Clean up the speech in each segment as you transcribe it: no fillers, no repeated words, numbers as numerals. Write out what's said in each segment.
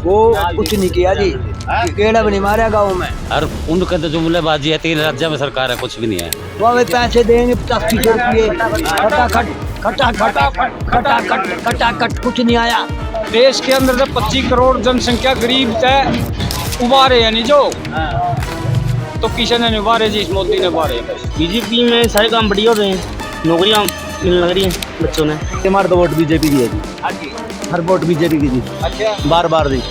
वो कुछ नहीं किया जी, केड़ा भी नहीं मारा गाँव में। और उनके तो जुमलेबाजी है, 3 राज्य में सरकार है, कुछ भी नहीं है। वो हमें पैसे देंगे 85 रुपये, खटाखट खटाखट कुछ नहीं आया। देश के अंदर से 25 करोड़ जनसंख्या गरीब तय उबारे यानी जो तो किसी ने नहीं उबारे जी, इस मोदी ने उबारे। बीजेपी में सारे काम बढ़िया हो रहे हैं, नौकरियां मिलने लग रही हैं बच्चों ने। हमारा तो वोट बीजेपी की है जी, हर वोट बीजेपी की जी। अच्छा, बार बार दी।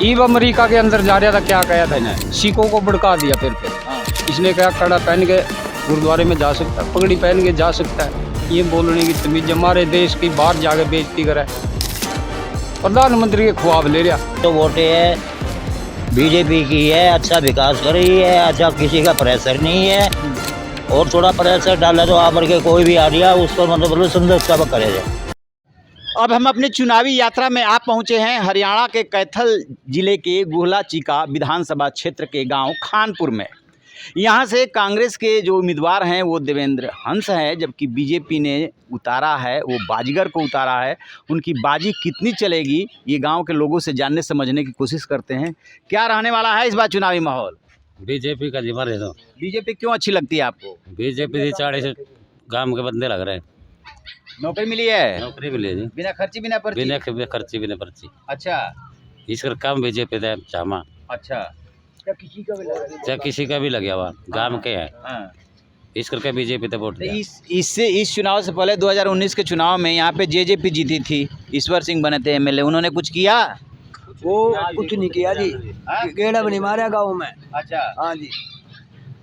ईब अमेरिका के अंदर जा रहा था, क्या कहा था इन्हें, सिखों को भड़का दिया फिर इसने कहा कड़ा पहन के गुरुद्वारे में जा सकता है, पगड़ी पहन के जा सकता है। ये बोलने की तमीज हमारे देश की बाहर जाके बेइज्जती करे, प्रधानमंत्री के ख्वाब ले रहा। तो वोटे है बीजेपी की है, अच्छा विकास कर रही है, अच्छा किसी का प्रेशर नहीं है। और थोड़ा प्रेशर डाला तो आकर के कोई भी आ गया उस पर मतलब समझौता करेगा। अब हम अपनी चुनावी यात्रा में आप पहुंचे हैं हरियाणा के कैथल जिले के गुहला चीका विधानसभा क्षेत्र के गांव खानपुर में। यहां से कांग्रेस के जो उम्मीदवार हैं वो देवेंद्र हंस हैं, जबकि बीजेपी ने उतारा है वो बाजीगर को उतारा है। उनकी बाजी कितनी चलेगी ये गांव के लोगों से जानने समझने की कोशिश करते हैं। क्या रहने वाला है इस बार चुनावी माहौल? बीजेपी का जीवन है तो बीजेपी क्यों अच्छी लगती है आपको? बीजेपी 40 गांव के बंदे लग रहे हैं। नौकरी मिली है? नौकरी मिली है जी, बिना खर्ची बिना पर्ची? बिना खर्ची बिना पर्ची। अच्छा इसका काम बीजेपी है चामा, अच्छा, क्या किसी का भी लगा? चाहे किसी का भी लगे हुआ गांव के है, हाँ। इस करके बीजेपी तो वोट तो दिया। इस चुनाव से पहले 2019 के चुनाव में यहाँ पे जेजेपी जीती थी, ईश्वर सिंह बने थे एमएलए, उन्होंने कुछ किया? वो कुछ नहीं किया जी, केड़ा भी नहीं मारा गाँव में। अच्छा, हाँ जी,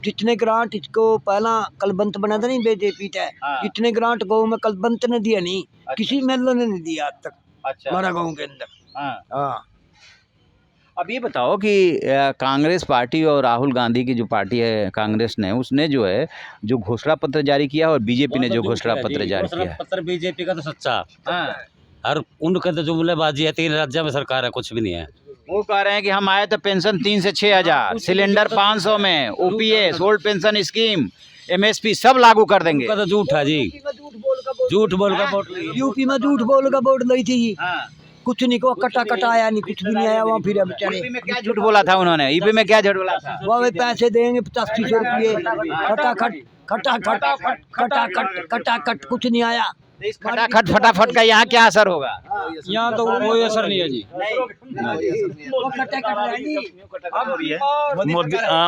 जितने ग्रांट इसको पहला कलबंत बना था नहीं बीजेपी थे, हाँ। जितने ग्रांट गाँव में कलबंत ने दिया नहीं, किसी एमएलए ने नहीं दिया आज तक अच्छा, हमारा गाँव के अंदर। हाँ। हाँ, अब ये बताओ कि कांग्रेस पार्टी और राहुल गांधी की जो पार्टी है कांग्रेस ने, उसने जो है जो घोषणा पत्र जारी किया और बीजेपी ने जो घोषणा पत्र जारी किया। पत्र बीजेपी का तो सच्चा, हाँ। और उनके तो जुमलेबाजी है, 3 राज्य में सरकार है, कुछ भी नहीं है। वो कह रहे हैं कि हम आए तो पेंशन 3 से 6 हजार, सिलेंडर 500 में, OPS old pension scheme, MSP सब लागू कर देंगे। उनका तो झूठ है जी, झूठ बोल का वोट यूपी में झूठ बोल का वोट ली थी, हाँ। कुछ नहीं को कटा आया नहीं, कुछ भी नहीं आया वहाँ फिर बेचारे। यूपी में क्या झूठ बोला था उन्होंने? यूपी में क्या झूठ बोला था? वो हमें पैसे देंगे 85 रुपये, खटाखट कुछ नहीं आया। इस खटाखट फटाफट का यहाँ क्या असर होगा? यहाँ तो कोई असर नहीं है जी।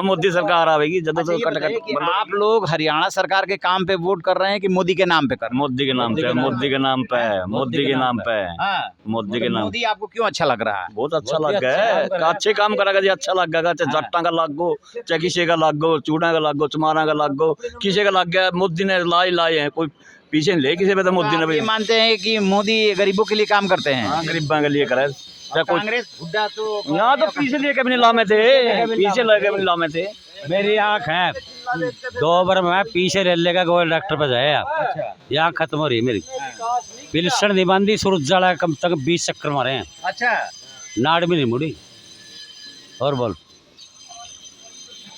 मोदी सरकार आवेगी जब तो आप लोग हरियाणा सरकार के काम पे वोट कर रहे हैं कि मोदी के नाम पे कर रहे मोदी के नाम पे, मोदी के नाम पे, मोदी के नाम पे, हैं? हाँ। मोदी के नाम। मोदी आपको क्यों अच्छा लग रहा है? बहुत अच्छा लग गया है, अच्छे काम करेगा जी, अच्छा लगेगा। चाहे जट्टा का लागो, चाहे किसी का लागो, चूड़ा का लागो, चमारा का लागो, किसी का लग गया। मोदी ने लाए हैं, कोई पीछे नहीं ले किसी पे। तो मोदी ने ये मानते हैं कि मोदी गरीबों के लिए काम करते हैं? गरीबों के लिए करे। कांग्रेस हुड्डा तो यहाँ तो पीछे लेके भी नहीं लामे थे, पीछे लेके भी नहीं लामे थे। मेरी आँख है 2 बार मैं पीछे रेलवे का गोल डॉक्टर पे जाया, यहाँ खत्म हो रही है मेरी। पिलसन नहीं बांधी, सूरज जला कम तक 20 चक्कर मारे हैं, अच्छा, नाड़ भी नहीं मुड़ी। और बोल,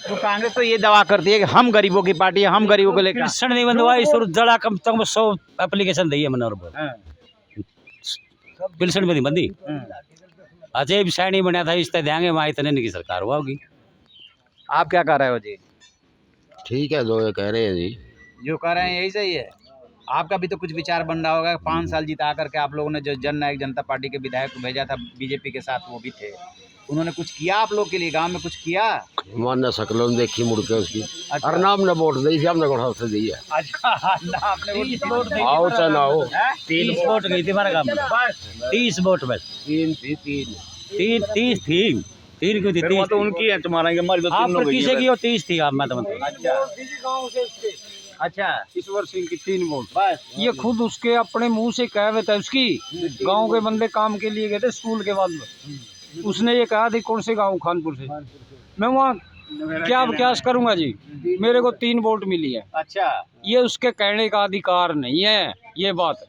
तो कांग्रेस तो ये दावा करती है कि हम गरीबों की पार्टी है, हम गरीबों को लेकर। पिलसन नहीं बंधवाई, सूरज जला कम तक 100 एप्लीकेशन दी है मैंने। और बोल, पिलसन में नहीं बंदी। अजय सैनी बना था, इस तरह देंगे वहाँ, इतने नहीं की सरकार हुआ होगी। आप क्या कह रहे हो जी? ठीक है, जो ये कह रहे हैं जी, जो कह रहे हैं यही सही है। आपका भी तो कुछ विचार बन रहा होगा। 5 साल जिता करके आप लोगों ने जो जननायक जनता पार्टी के विधायक को भेजा था बीजेपी के साथ, वो भी थे, उन्होंने कुछ किया आप लोग के लिए? गांव में कुछ किया? मैंने शक्लों देखी मुड़ के उसकी। अच्छा। और नाम ने वोट दी थी, हमने घोड़ा से दी है। अच्छा, आपने वोट आओ चाहे ना हो, 30 वोट गई थी हमारे गाँव में, 30 वोट बस, 3 थी, 3 30 थी, 3 क्यों थी? 30 तो उनकी है, तुम्हारा हमारी तो आप तीनों गई किसी है। की हो? 30 थी आप, मैं तो मतलब। अच्छा, ईश्वर सिंह की 3 वोट, बस ये खुद उसके अपने मुंह से कह रहे थे। उसकी गांव के बंदे काम के लिए गए थे स्कूल के बाद में, उसने ये कहा थी कौन से गांव, खानपुर से। मैं वहाँ क्या अभ्यास करूंगा जी, मेरे को 3 वोट मिली है। अच्छा, ये उसके कहने का अधिकार नहीं है, ये बात।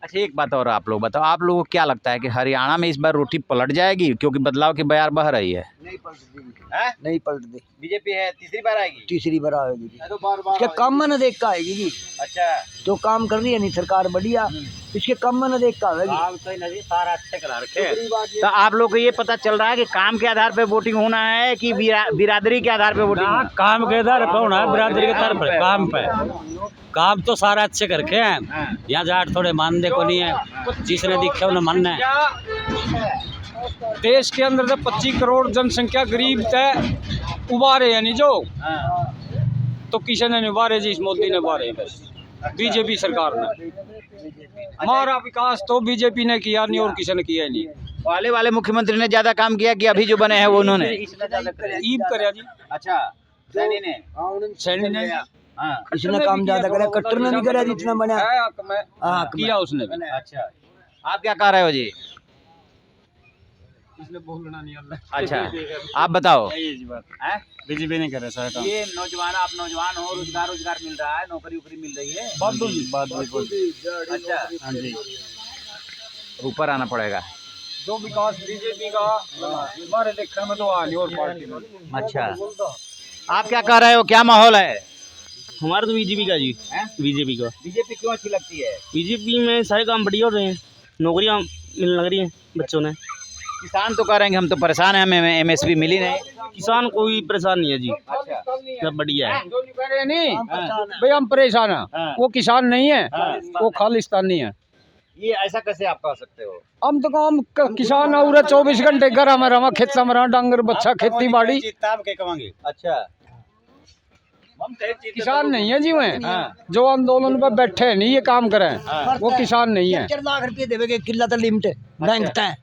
अच्छा, एक बात और आप लोग बताओ, आप लोगों को क्या लगता है कि हरियाणा में इस बार रोटी पलट जाएगी? क्योंकि बदलाव की बयार बह रही है। नहीं पलट दी, बीजेपी है, तीसरी बार आएगी? तीसरी बार आएगी जी। तो बार इसके काम में न देख के आएगी जी, अच्छा, जो काम कर रही है नहीं सरकार बढ़िया, इसके कम में न देख का है काम तो नहीं सारा अच्छे करा रखे हैं। तो आप लोग को ये पता चल रहा है कि काम के आधार पे वोटिंग होना है कि बिरादरी के आधार पे वोटिंग होना है? काम के आधार पे होना है, बिरादरी के आधार पर काम पे। काम तो सारा अच्छे करके हैं, यहाँ जाट थोड़े मानने को नहीं है, जिसने दिखे उन्हें मानना है। देश के अंदर तो 25 करोड़ जनसंख्या गरीब तय उबारे यानी जो तो किसी ने नहीं उबारे जी, इस मोदी ने उबारे बस, बीजेपी सरकार ने। हमारा विकास तो बीजेपी ने किया नहीं और किसी ने किया नहीं। वाले मुख्यमंत्री ने ज्यादा काम किया कि अभी जो बने हैं वो उन्होंने? ईब करे जी। अच्छा, सैनी ने? सैनी ने इसने काम ज्यादा करा, कट्टर ने नहीं करा जितना बना किया उसने भी। अच्छा, आप क्या कह रहे हो जी? इसने बोलना नहीं आता। अच्छा, आप बताओ। बीजेपी नहीं करे सारा काम। ये नौजवान, आप नौजवान हो, रोजगार मिल रहा है, नौकरी उकरी मिल रही है? बात अच्छा, हाँ जी, ऊपर आना पड़ेगा। जो विकास बीजेपी का हमारे देखने में तो आ नहीं और पार्टी में। अच्छा, आप क्या कह रहे हो, क्या माहौल है? हमारा तो बीजेपी का जी, बीजेपी का। बीजेपी क्यों अच्छी लगती है? बीजेपी में सारे काम बढ़िया हो रहे हैं, नौकरियां मिलने लग रही हैं बच्चों ने। किसान तो कह रहे हैं कि हम तो परेशान हैं, हमें एमएसपी मिली नहीं। किसान कोई परेशान नहीं है जी, अच्छा, सब बढ़िया है। जो कह रहे हैं नहीं भाई हम परेशान हैं, वो किसान नहीं है, वो खालिस्तानी है। ये ऐसा कैसे आप कह सकते हो? हम तो काम किसान और 24 घंटे घर में रहा, खेत में रहा, डांगर बच्चा, खेती बाड़ी। अच्छा, किसान नहीं है जी वह, जो आंदोलन पर बैठे नहीं ये काम करें, वो किसान नहीं है। 4 लाख रुपये देवे किला तो लिमिट बैंक तय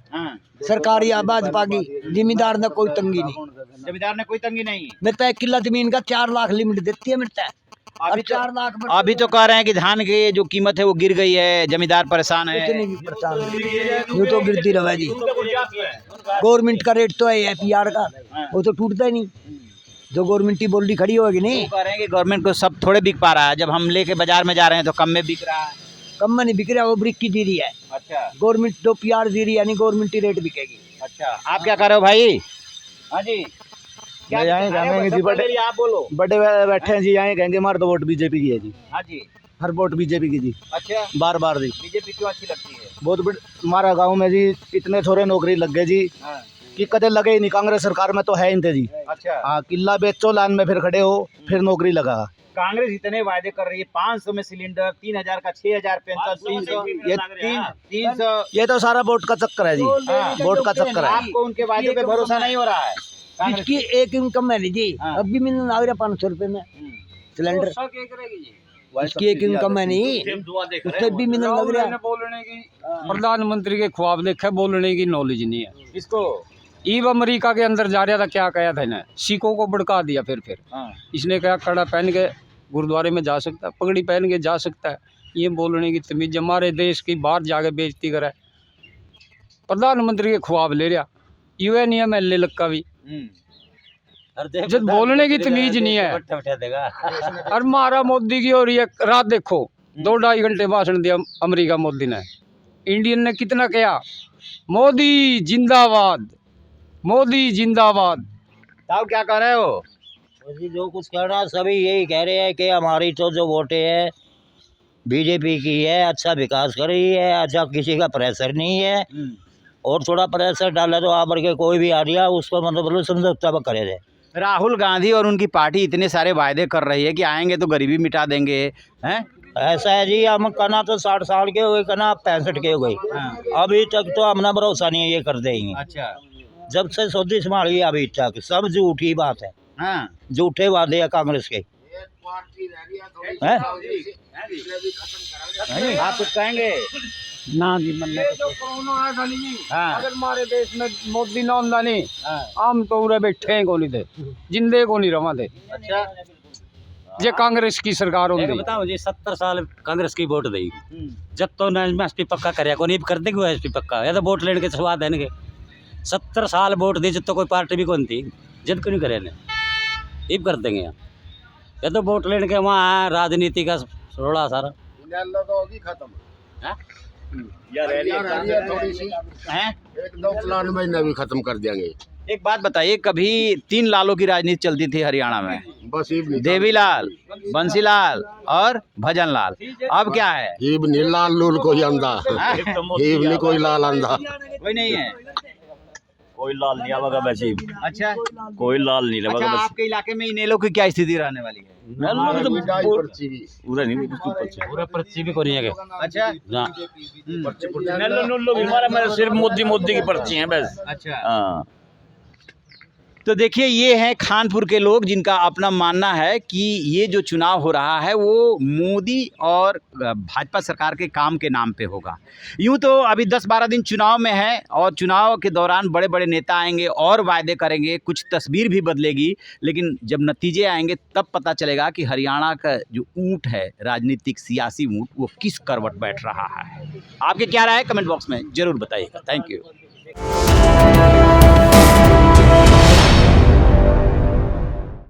सरकारी आबाद पागी, जिम्मेदार ने कोई तंगी नहीं, जमींदार ने कोई तंगी नहीं। मेरे तो 1 किला जमीन का 4 लाख लिमिट देती है मेरे तय। अभी 4 लाख अभी तो कह रहे हैं कि धान की जो कीमत है वो गिर गई है, जमींदार परेशान है। यूँ तो गिरती रहे जी, गवर्नमेंट का रेट तो है APR का, वो तो टूटता ही नहीं, जो गवर्नमेंट की बोली खड़ी होगी नहीं। कह रहे हैं कि गवर्नमेंट को सब थोड़े बिक पा रहा है, जब हम लेके बाजार में जा रहे हैं तो कम में बिक रहा है। कम में नहीं बिक रहा, वो ब्रिक की दे रही है। अच्छा, गवर्नमेंट तो PR दे रही है, यानी गवर्नमेंट की रेट बिकेगी। अच्छा, आप क्या कर रहे हो भाई? हाँ जी, क्या जी, बड़े आप बोलो। बड़े बैठे हैं जी, यहाँ कहेंगे हमारा तो वोट बीजेपी की है जी। हाँ जी, हर वोट बीजेपी की जी, अच्छा, बार बार जी। बीजेपी क्यों अच्छी लगती है? बहुत हमारा गांव में जी इतने थोड़े नौकरी लग गए जी कि कदे लगे ही नहीं, कांग्रेस सरकार में तो है इनते जी। अच्छा, हाँ, किला बेचो, लाइन में फिर खड़े हो, फिर नौकरी लगा। कांग्रेस इतने वायदे कर रही है, 500 में सिलेंडर, 3000 का 6000 पेंशन, 300 ये 300। ये तो सारा वोट का चक्कर है जी, वोट का चक्कर है। आपको उनके वायदे पे भरोसा नहीं हो रहा है? इसकी एक इनकम है जी, अब भी मिलने लग रहा 500 रुपये में सिलेंडर। इसकी एक इनकम है नहीं, उससे भी मिलने लग रहा है। बोलने की प्रधानमंत्री के ख्वाब देखे, बोलने की नॉलेज नहीं है इसको। ईब अमेरिका के अंदर जा रहा था, क्या कहा था इन्हें, सिखों को भड़का दिया। फिर इसने कहा कड़ा पहन के गुरुद्वारे में जा सकता है, पगड़ी पहन के जा सकता है, ये बोलने की तमीज। हमारे देश की बाहर जाके बेइज्जती करे, प्रधानमंत्री के ख्वाब ले रहा, UN MLA लक्का भी, जब बोलने की तमीज नहीं है। और मारा मोदी की और ये रात देखो 2-2.5 घंटे भाषण दिया अमेरिका मोदी ने, इंडियन ने कितना किया, मोदी जिंदाबाद, मोदी जिंदाबाद। आप क्या कह रहे हो? जी जो कुछ कह रहा सभी यही कह रहे हैं कि हमारी तो जो वोटें है बीजेपी की है, अच्छा विकास कर रही है, अच्छा किसी का प्रेशर नहीं है, और थोड़ा प्रेशर डाला तो आकर के कोई भी आ गया उसको मतलब समझौता करे थे। राहुल गांधी और उनकी पार्टी इतने सारे वायदे कर रही है कि आएंगे तो गरीबी मिटा देंगे, हैं? ऐसा है जी, हम कना तो 60 साल के हो गए, कना 65 के हो गए, अभी तक तो हमने भरोसा नहीं है ये कर देंगे। अच्छा, जब से सऊदी संभाली अभी तक सब झूठी बात है, हाँ, झूठे वादे हैं कांग्रेस के। हैं? आप कुछ कहेंगे? ना जी, मन में जो कोरोना आया था नहीं, अगर हमारे देश में मोदी ना होता नहीं, हम तो उरे बैठे हैं, को नहीं थे, जिंदे को नहीं रवा थे। अच्छा, ये कांग्रेस की सरकार होती। बताओ जी, 70 साल कांग्रेस की वोट दी, जब तो एसपी पक्का करे को नहीं कर देंगे एसपी पक्का, या तो वोट लेने के स्वाद है 70 साल वोट दी, जब तो कोई पार्टी भी कौन थी, जब क्यों नहीं करे इब कर देंगे। या तो वोट लेने के वहाँ राजनीति का रोड़ा सारा प्लान महीना भी खत्म कर देंगे। एक बात बताइए, कभी 3 लालों की राजनीति चलती थी हरियाणा में, बस देवीलाल, बंसीलाल और भजनलाल। अब क्या है? नहीं लाल लूल कोई अंधा नहीं कोई लाल अंधा कोई नहीं है। कोई लाल नहीं आवेगा वैसे ही। अच्छा, कोई लाल नहीं अच्छा, रहेगा बस। आपके इलाके में इनेलो की क्या स्थिति रहने वाली है? पूरा नहीं पूरा पर्ची भी को नहीं है। अच्छा, ना हमारा सिर्फ मोदी की पर्ची है बस। अच्छा। हाँ, तो देखिए, ये हैं खानपुर के लोग जिनका अपना मानना है कि ये जो चुनाव हो रहा है वो मोदी और भाजपा सरकार के काम के नाम पे होगा। यूं तो अभी 10-12 दिन चुनाव में है और चुनाव के दौरान बड़े बड़े नेता आएंगे और वायदे करेंगे, कुछ तस्वीर भी बदलेगी, लेकिन जब नतीजे आएंगे तब पता चलेगा कि हरियाणा का जो ऊँट है, राजनीतिक सियासी ऊँट, वो किस करवट बैठ रहा है। आपके क्या राय है? कमेंट बॉक्स में ज़रूर बताइएगा। Thank you.